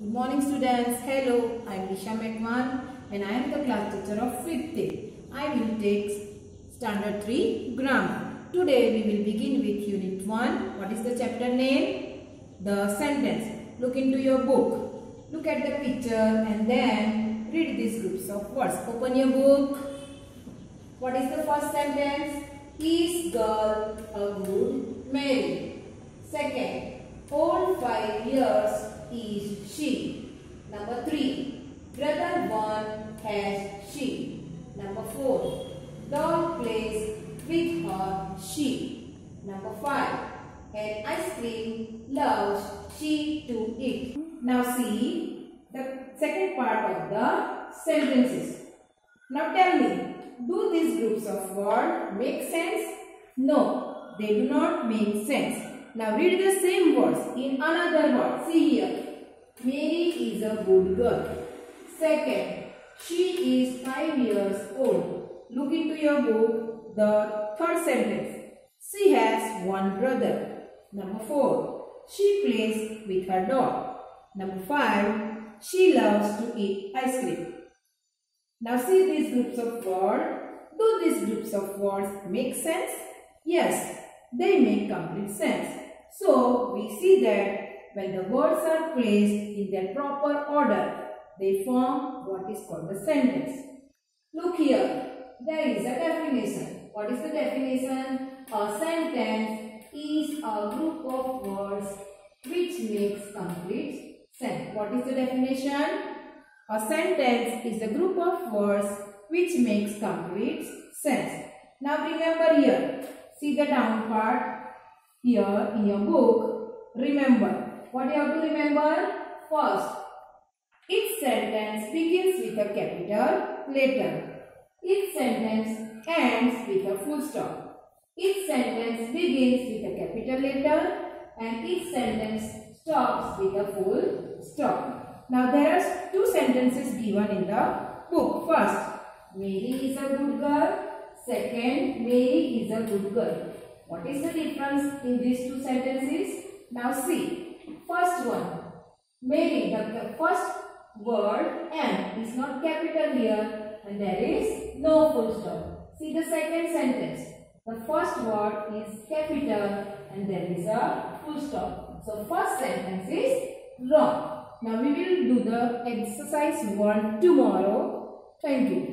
Good morning students. Hello, I am Disha Mekwan and I am the class teacher of 5th A. I will take standard 3 grammar. Today we will begin with unit 1. What is the chapter name? The sentence. Look into your book. Look at the picture and then read these groups of words. Open your book. What is the first sentence? Is girl a good Mary? Second, old 5 years is she. Number 3, brother one has she. Number 4, dog plays with her she. Number 5, an ice cream loves she to eat. Now see the second part of the sentences. Now tell me, do these groups of words make sense? No, they do not make sense. Now read the same words in another word. See here. Mary is a good girl. Second, she is 5 years old. Look into your book, the third sentence. She has one brother. Number 4, she plays with her dog. Number 5, she loves to eat ice cream. Now see these groups of words. Do these groups of words make sense? Yes, they make complete sense. So we see that when the words are placed in their proper order, they form what is called the sentence. Look here, there is a definition. What is the definition? A sentence is a group of words which makes complete sense. What is the definition? A sentence is a group of words which makes complete sense. Now remember here, see the down part here in your book. Remember, what you have to remember? First, each sentence begins with a capital letter. Each sentence ends with a full stop. Each sentence begins with a capital letter and each sentence stops with a full stop. Now there are two sentences given in the book. First, Mary is a good girl. Second, Mary is a good girl. What is the difference in these two sentences? Now see. First one, Mary, the first word M is not capital here and there is no full stop. See the second sentence. The first word is capital and there is a full stop. So first sentence is wrong. Now we will do the exercise 1 tomorrow. Thank you.